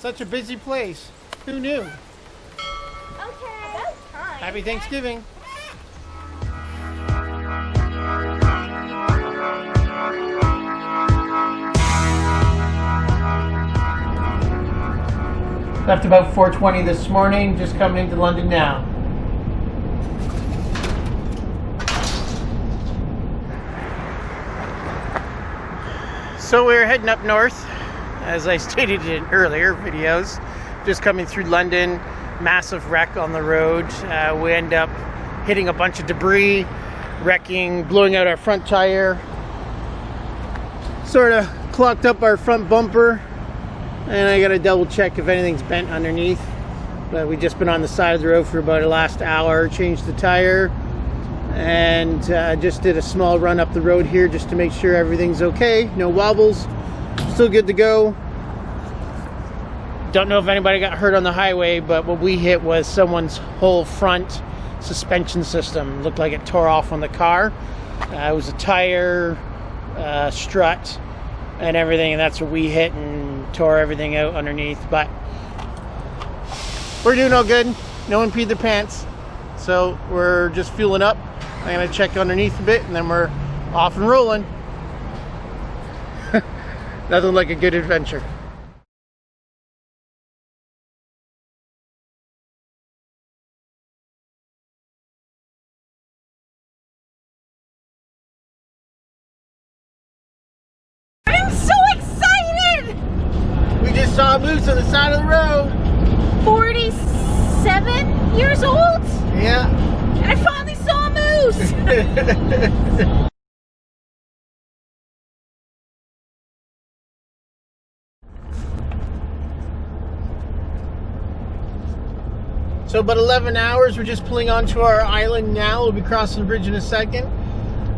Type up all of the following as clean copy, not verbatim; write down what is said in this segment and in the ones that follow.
Such a busy place. Who knew? Okay. About time. Happy Thanksgiving. Left about 4:20 this morning, just coming into London now. So we're heading up north, as I stated in earlier videos. Just coming through London, massive wreck on the road. We end up hitting a bunch of debris, wrecking, blowing out our front tire. Sort of clogged up our front bumper. And I gotta double check if anything's bent underneath. But we've just been on the side of the road for about the last hour, changed the tire, and just did a small run up the road here just to make sure everything's okay. No wobbles, still good to go. Don't know if anybody got hurt on the highway, but what we hit was someone's whole front suspension system. Looked like it tore off on the car. It was a tire, strut, and everything, and that's what we hit and tore everything out underneath. But we're doing all good. No one peed their pants, so we're just fueling up. I'm gonna check underneath a bit and then we're off and rolling. Nothing like a good adventure. Saw a moose on the side of the road. 47 years old? Yeah. And I finally saw a moose! So about 11 hours, we're just pulling onto our island now. We'll be crossing the bridge in a second.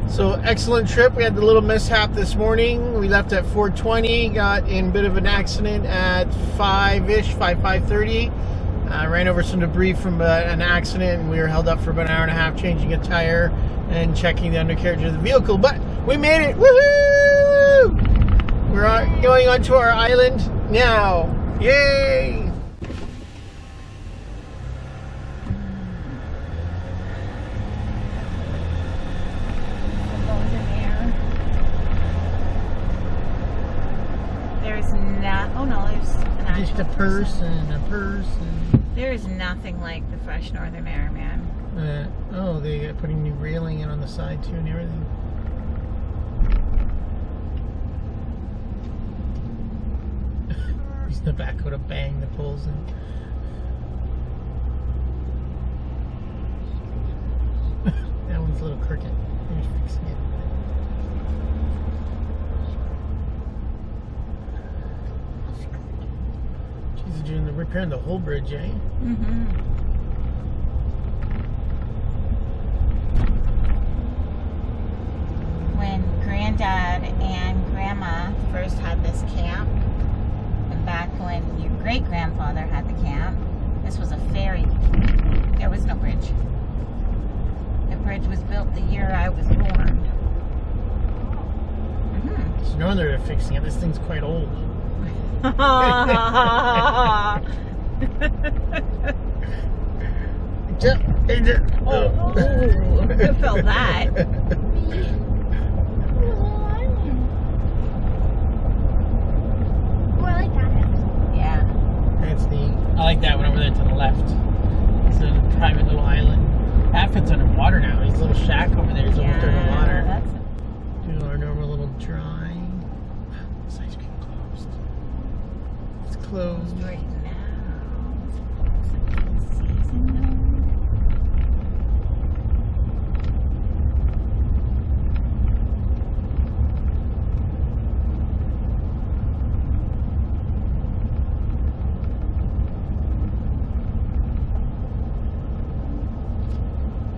So excellent trip. We had the little mishap this morning. We left at 4:20, got in a bit of an accident at 5:30. Ran over some debris from an accident, and we were held up for about an hour and a half changing a tire and checking the undercarriage of the vehicle. But we made it! Woohoo! We're going onto our island now. Yay! Oh no, there's an actual just a person. There is nothing like the fresh northern air, man. Oh, they got putting new railing in on the side too and everything. Using the backhoe to bang the poles in. That one's a little crooked. Maybe fixing it. She's doing the repairing the whole bridge, eh? Mm-hmm. When Granddad and Grandma first had this camp, and back when your great-grandfather had the camp, this was a ferry. There was no bridge. The bridge was built the year I was born. Mm-hmm. So no wonder they're fixing it. This thing's quite old. Oh, who felt that? Yeah. That's neat. I like that one over there to the left. It's a private little island. That fits underwater now. His little shack over there is almost underwater. That's Do our normal little dry. This ice cream closed. It's closed. right now.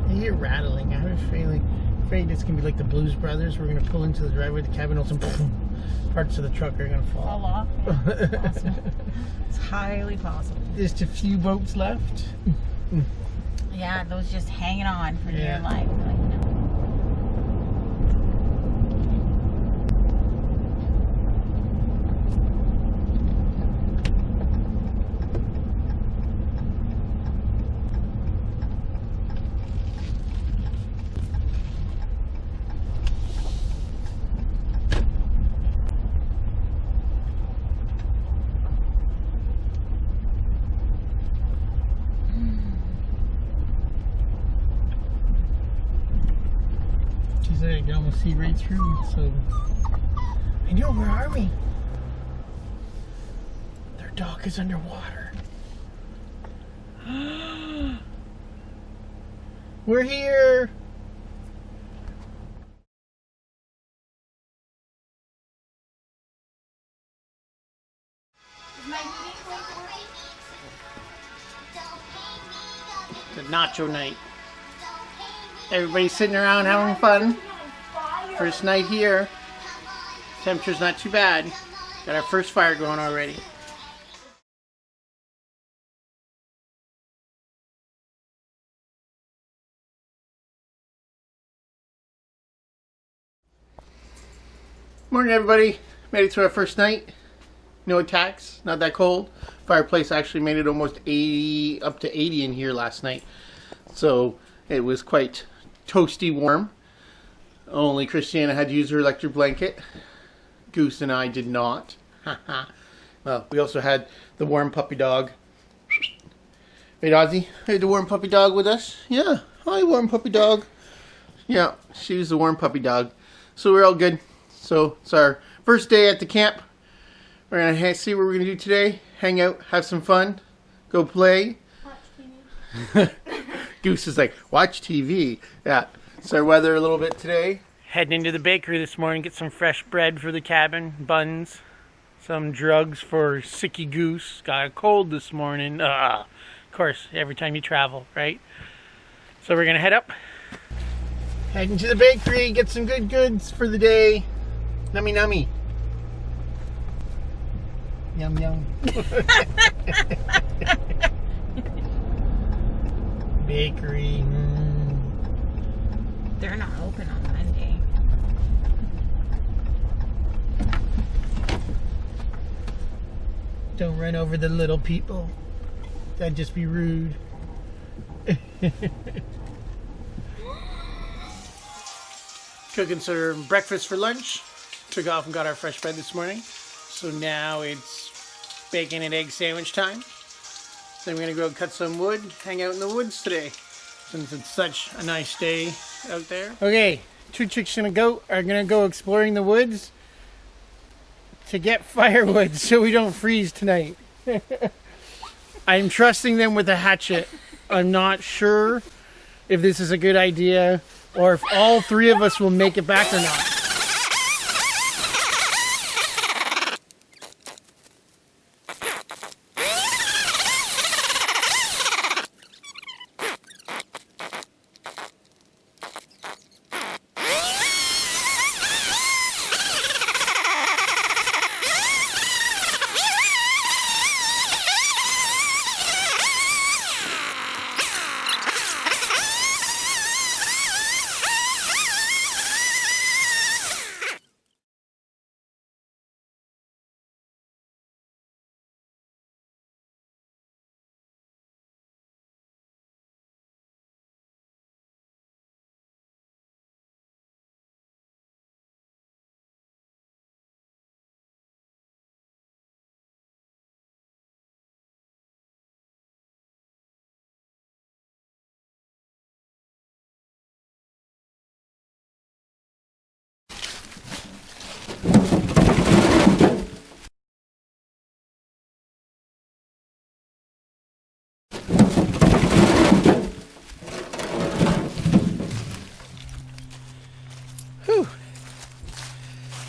I hear rattling. I have a feeling. Afraid it's gonna be like the Blues Brothers. We're gonna pull into the driveway, the cabin opens, and parts of the truck are gonna fall off. Yeah, it's possible. It's highly possible. Just a few boats left. Yeah, those just hanging on for Yeah. dear life. Like, no. Geez, I can almost see right through, so... I know, where are we? Their dock is underwater. We're here! The Nacho Night. Everybody's sitting around having fun. First night here. Temperature's not too bad. Got our first fire going already. Morning, everybody. Made it to our first night. No attacks. Not that cold. Fireplace actually made it almost 80, up to 80 in here last night. So it was quite toasty warm. Only Christiana had to use her electric blanket. Goose and I did not. Well, we also had the warm puppy dog. Right, Ozzy? We had the warm puppy dog with us. Yeah. Hi, warm puppy dog. Yeah, she was the warm puppy dog. So we're all good. So it's our first day at the camp. We're going to see what we're going to do today. Hang out, have some fun, go play. Watch TV. Goose is like, watch TV. Yeah. It's our weather a little bit today. Heading into the bakery this morning, get some fresh bread for the cabin, buns, some drugs for Sicky Goose. Got a cold this morning. Of course, every time you travel, right? So we're going to head up. Heading to the bakery, get some good goods for the day. Nummy nummy. Yum yum. Bakery. They're not open on Monday. Don't run over the little people. That'd just be rude. Cooking some breakfast for lunch. Took off and got our fresh bread this morning. So now it's bacon and egg sandwich time. Then we're going to go cut some wood, hang out in the woods today, since it's such a nice day out there. Okay, 2 chicks and a goat are going to go exploring the woods to get firewood so we don't freeze tonight. I'm trusting them with a hatchet. I'm not sure if this is a good idea or if all 3 of us will make it back or not.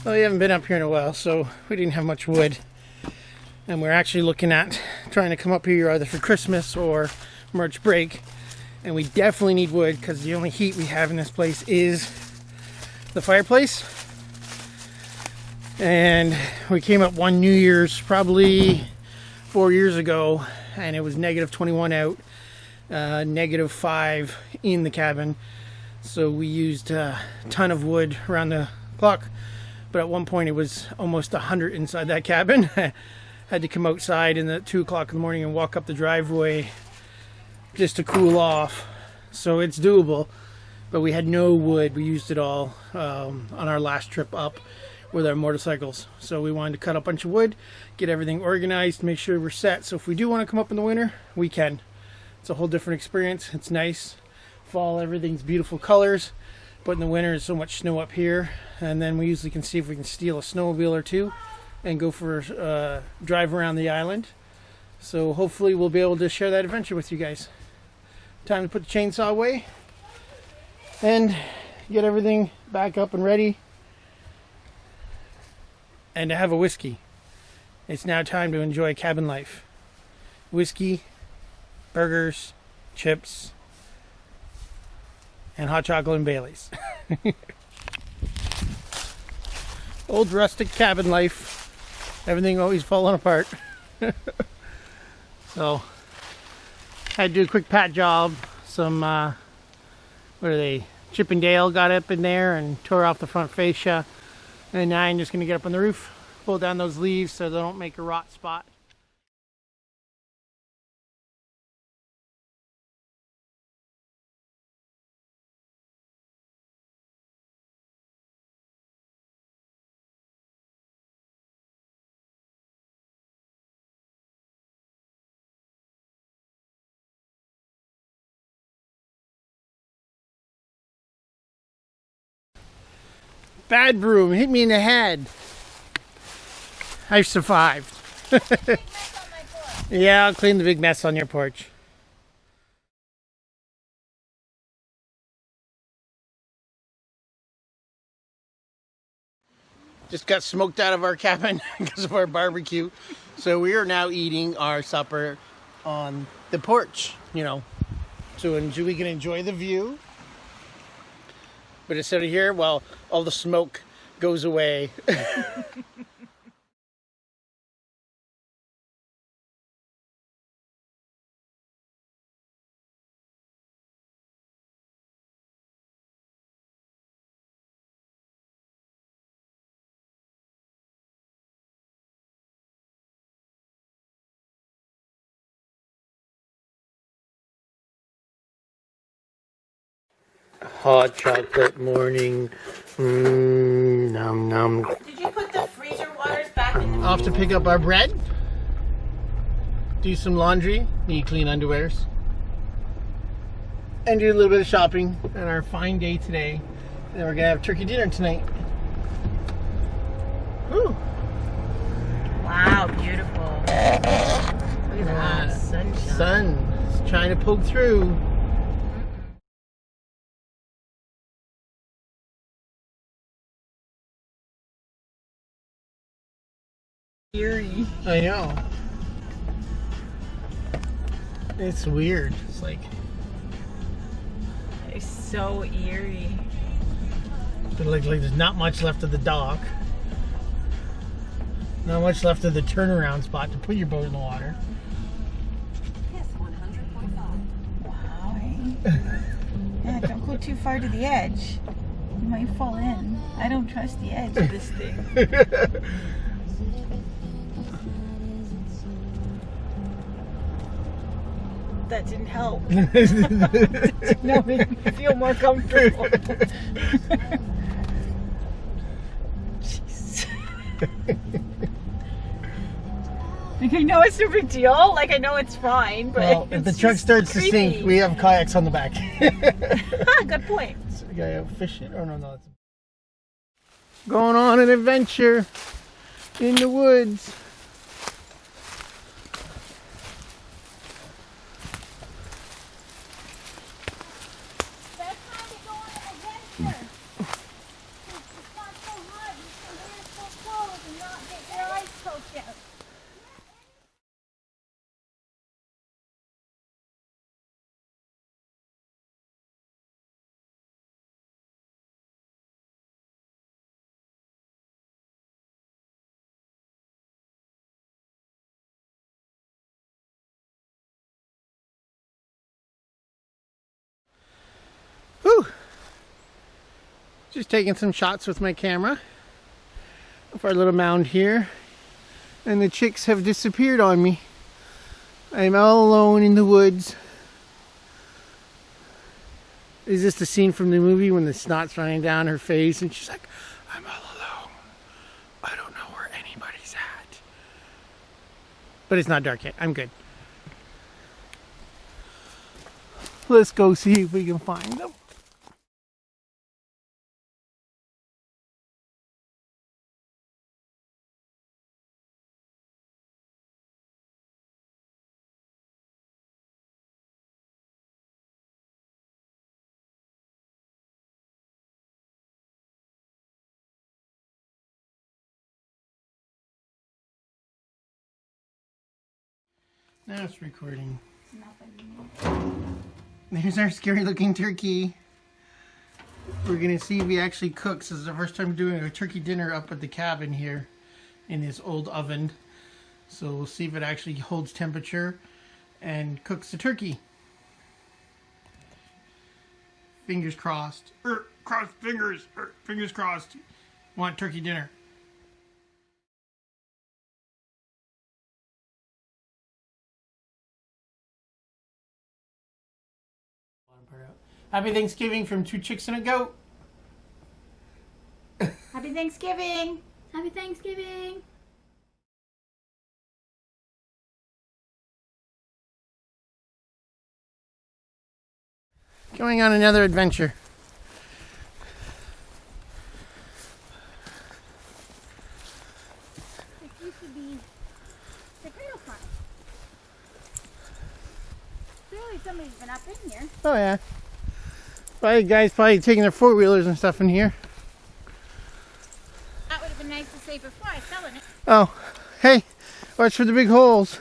Well, we haven't been up here in a while, so we didn't have much wood. And we're actually looking at trying to come up here either for Christmas or March break. And we definitely need wood because the only heat we have in this place is the fireplace. And we came up one New Year's probably 4 years ago, and it was negative 21 out, negative 5 in the cabin. So we used a ton of wood around the clock. But at one point it was almost 100 inside that cabin. Had to come outside in 2 o'clock in the morning and walk up the driveway just to cool off. So it's doable, but we had no wood. We used it all on our last trip up with our motorcycles. So we wanted to cut a bunch of wood, get everything organized, make sure we're set. So if we do want to come up in the winter, we can. It's a whole different experience. It's nice. Fall, everything's beautiful colors. But in the winter, there's so much snow up here, and then we usually can see if we can steal a snowmobile or two and go for a drive around the island. So hopefully we'll be able to share that adventure with you guys. Time to put the chainsaw away and get everything back up and ready, and to have a whiskey. It's now time to enjoy cabin life. Whiskey, burgers, chips, and hot chocolate and Baileys. Old rustic cabin life. Everything always falling apart. So, had to do a quick pat job. Some, what are they? Chip and Dale got up in there and tore off the front fascia. And now I'm just going to get up on the roof, pull down those leaves so they don't make a rot spot. Bad broom hit me in the head. I survived. Yeah, I'll clean the big mess on your porch. Just got smoked out of our cabin because of our barbecue. So we are now eating our supper on the porch, you know, so we can enjoy the view. But instead of here, well, all the smoke goes away. Hot chocolate morning. Nom nom. Did you put the freezer waters back in the... Off to pick up our bread. Do some laundry. Need clean underwears. And do a little bit of shopping on our fine day today. And then we're gonna have turkey dinner tonight. Woo! Wow, beautiful. Look at that sunshine. Sun is trying to poke through. Eerie. I know. It's weird. It's like It's so eerie. like there's not much left of the dock. Not much left of the turnaround spot to put your boat in the water. Wow. Yeah, don't go too far to the edge. You might fall in. I don't trust the edge of this thing. That didn't help. No, make me feel more comfortable. Jeez. Like, I know it's no big deal. Like, I know it's fine, but Well, if the truck starts to sink, we have kayaks on the back. Good point. So we gotta fish it. Oh no, that's going on an adventure in the woods. Whew. Just taking some shots with my camera of our little mound here, and the chicks have disappeared on me. I'm all alone in the woods. Is this the scene from the movie when the snot's running down her face and she's like, I'm all alone. I don't know where anybody's at. But it's not dark yet. I'm good. Let's go see if we can find them. Now it's recording. Nothing. There's our scary looking turkey. We're gonna see if he actually cooks. This is the first time doing a turkey dinner up at the cabin here in this old oven. So we'll see if it actually holds temperature and cooks the turkey. Fingers crossed. Crossed fingers. Fingers crossed. Want turkey dinner. Happy Thanksgiving from 2 chicks and a goat. Happy Thanksgiving. Happy Thanksgiving. Going on another adventure. This used to be the cradle farm. Clearly somebody's been up in here. Oh yeah. Probably guys probably taking their 4-wheelers and stuff in here. That would have been nice to say before I fell in it. Oh, hey, watch for the big holes.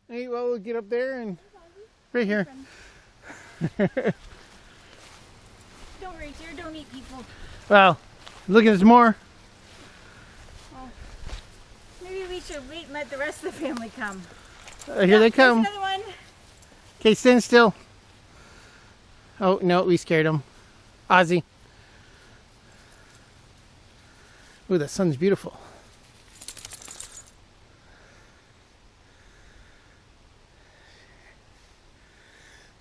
Hey, well, we'll get up there and right here. Don't worry, dear. Don't eat people. Well, look at this more. Oh. Maybe we should wait and let the rest of the family come. Here they come. Another one. Okay, stand still. Oh, no, we scared them. Aussie. Ooh, that sun's beautiful.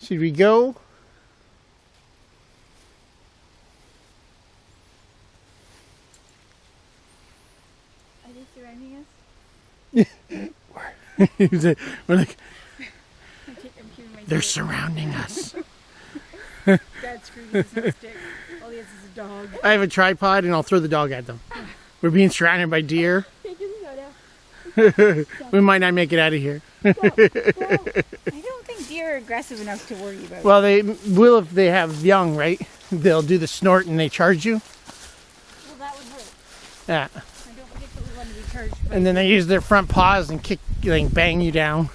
Should we go? Are they surrounding us? We're like, I'm keeping my they're stick. surrounding us. Dad screwed us with a stick. All he has is a dog. I have a tripod and I'll throw the dog at them. We're being surrounded by deer. Take his soda. We might not make it out of here. I don't think deer are aggressive enough to worry about. Well, they will if they have young, right? They'll do the snort and they charge you. Well, that would hurt. Yeah. I don't think that we want to be charged. And then they use their front paws and kick, like, bang you down.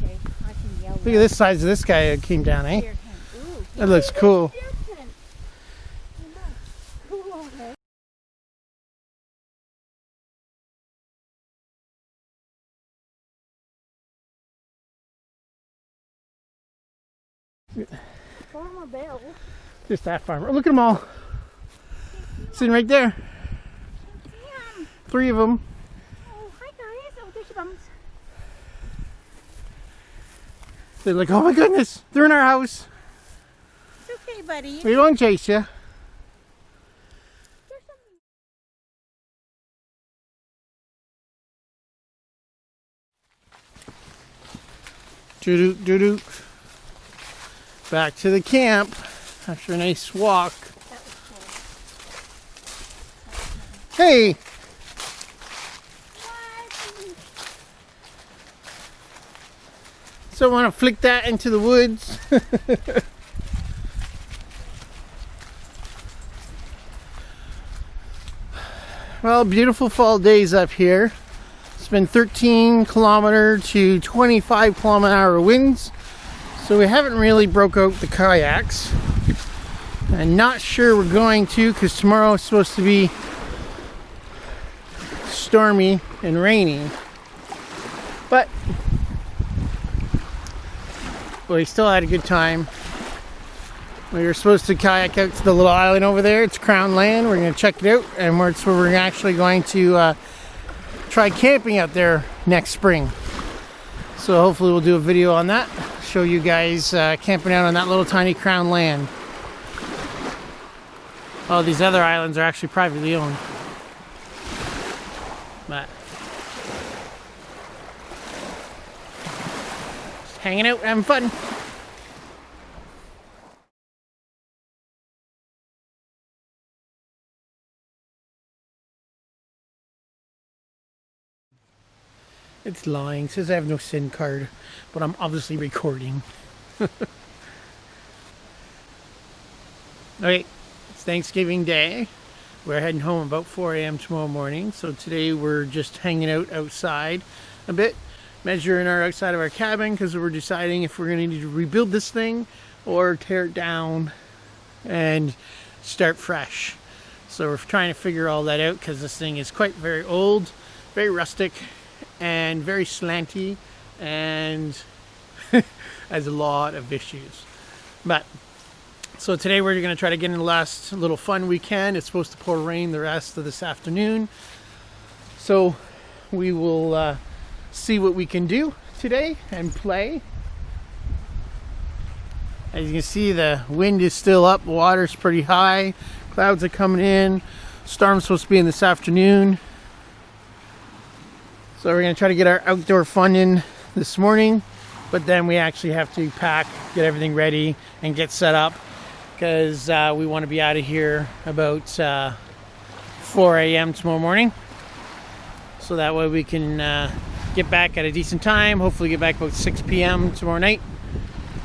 Okay, I can yell. Look at this size of this guy that came down, eh? Deer can. Ooh. That looks cool. Farmer Bill. Just that farmer. Look at them all. Sitting right there. Yeah. 3 of them. Oh, hi guys. Oh, there's your bums. They're like, oh my goodness, they're in our house. It's okay, buddy. We won't chase you. There's something. Doo-doo, doo-doo. Back to the camp after a nice walk. That was cool. Hey, so want to flick that into the woods. Well, beautiful fall days up here. It's been 13 kilometer to 25 kilometer-hour winds. So we haven't really broke out the kayaks. I'm not sure we're going to because tomorrow is supposed to be stormy and rainy. But we still had a good time. We were supposed to kayak out to the little island over there. It's Crown Land. We're going to check it out, and we're actually going to try camping out there next spring. So hopefully we'll do a video on that. Show you guys camping out on that little tiny Crown Land. Oh, these other islands are actually privately owned. But just hanging out, having fun. It's lying. It says I have no SIM card, but I'm obviously recording. Okay, it's Thanksgiving Day. We're heading home about 4 a.m. tomorrow morning. So today we're just hanging out outside a bit, measuring our outside of our cabin because we're deciding if we're going to need to rebuild this thing or tear it down and start fresh. So we're trying to figure all that out because this thing is quite very old, very rustic, and very slanty, and has a lot of issues. But so today we're going to try to get in the last little fun we can. It's supposed to pour rain the rest of this afternoon, so we will see what we can do today and play. As you can see, the wind is still up, water's pretty high, clouds are coming in, storm's supposed to be in this afternoon. So we're going to try to get our outdoor fun in this morning, but then we actually have to pack, get everything ready, and get set up because we want to be out of here about 4 a.m. tomorrow morning. So that way we can get back at a decent time, hopefully get back about 6 p.m. tomorrow night,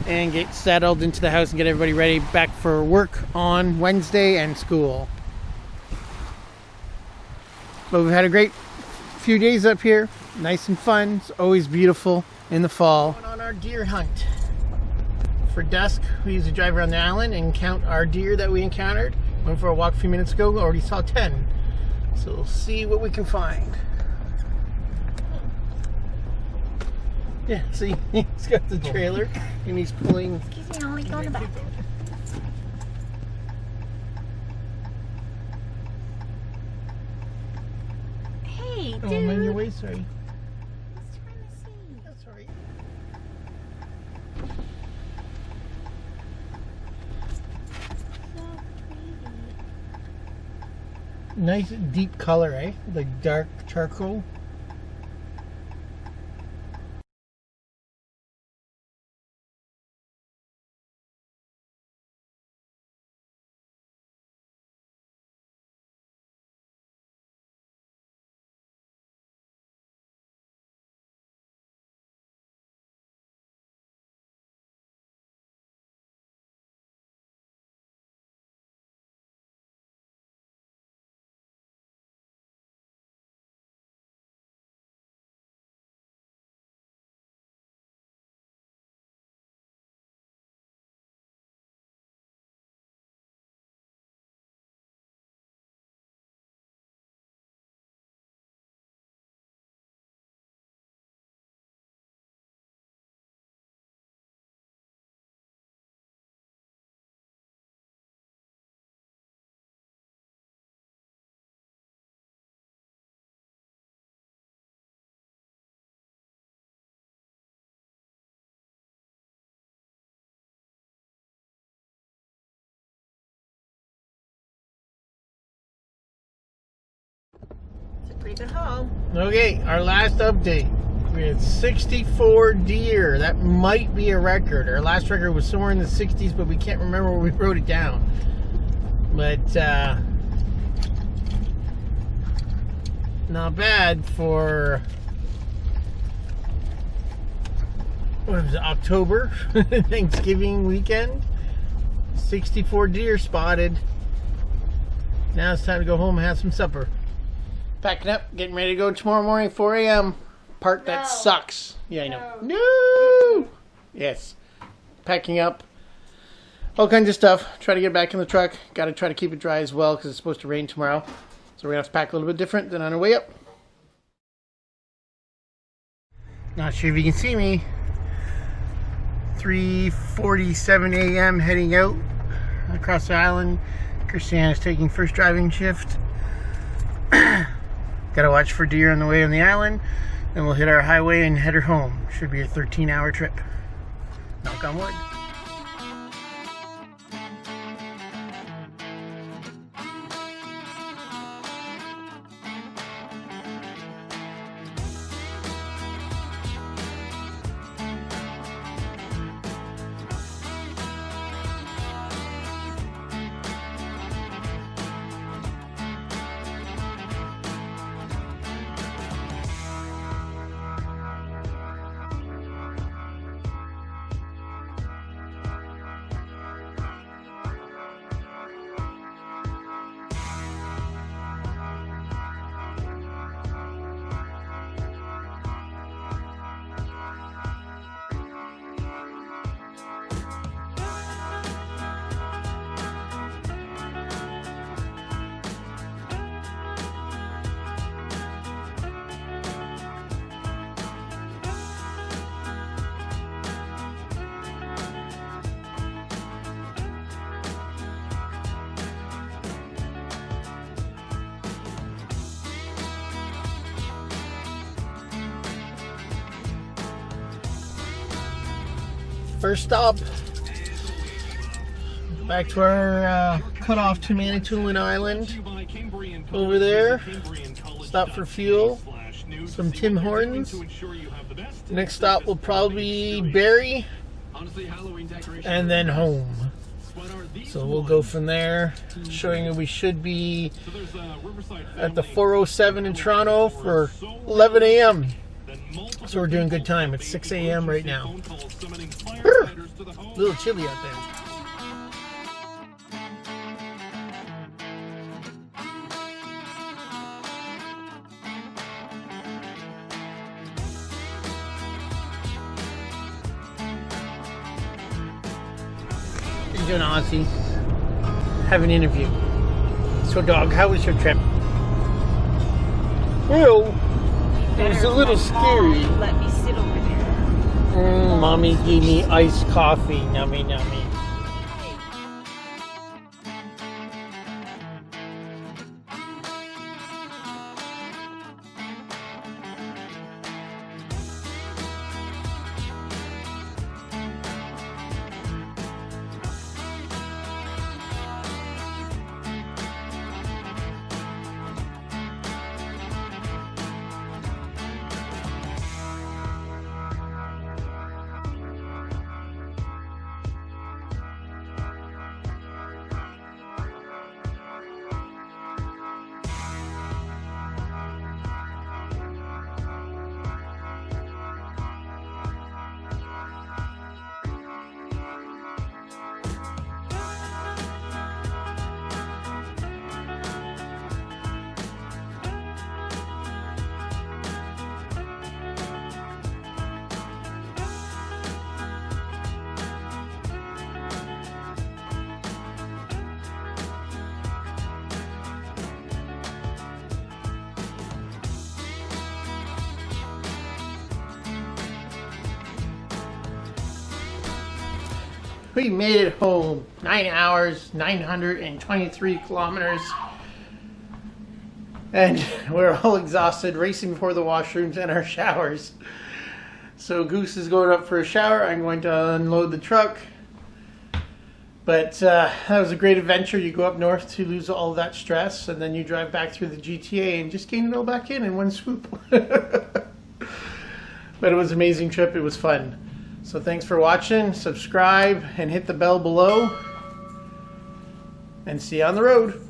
and get settled into the house and get everybody ready back for work on Wednesday and school. But we've had a great few days up here, nice and fun. It's always beautiful in the fall. Going on our deer hunt. For dusk, we usually drive around the island and count our deer that we encountered. Went for a walk a few minutes ago, already saw 10. So we'll see what we can find. Yeah, see, he's got the trailer and he's pulling. Excuse me, I'll only go in the back. Hey, dude. Oh, I'm on your way, sorry. I was trying to see. That's all right. So pretty. Nice deep color, eh? Like dark charcoal. It's a pretty good haul. Okay, our last update. We had 64 deer. That might be a record. Our last record was somewhere in the 60s, but we can't remember where we wrote it down. But not bad for, what was it, October, Thanksgiving weekend. 64 deer spotted. Now it's time to go home and have some supper. Packing up, getting ready to go tomorrow morning, 4 a.m. Part that sucks. Yeah, I know. No! Yes. Packing up. All kinds of stuff. Try to get back in the truck. Got to try to keep it dry as well because it's supposed to rain tomorrow. So we're going to have to pack a little bit different than on our way up. Not sure if you can see me. 3:47 a.m. heading out across the island. Christiana's taking first driving shift. Gotta watch for deer on the way on the island. Then we'll hit our highway and head her home. Should be a 13-hour trip. Knock on wood. First stop, back to our cutoff to Manitoulin Island. Over there, stop for fuel, some Tim Hortons. Next stop will probably be Barrie, and then home. So we'll go from there, showing you we should be at the 407 in Toronto for 11 a.m. So we're doing good time. It's 6 a.m. right now. A little chilly out there. How you doing, Aussie? Have an interview. So, dog, how was your trip? Well, it was a little scary. Let me sit over there. Mommy gave me iced coffee. Nummy, nummy. We made it home. 9 hours, 923 kilometers. And we're all exhausted, racing for the washrooms and our showers. So Goose is going up for a shower. I'm going to unload the truck. But that was a great adventure. You go up north to lose all of that stress, and then you drive back through the GTA and just gain it all back in one swoop. But it was an amazing trip. It was fun. So thanks for watching. Subscribe and hit the bell below. And see you on the road.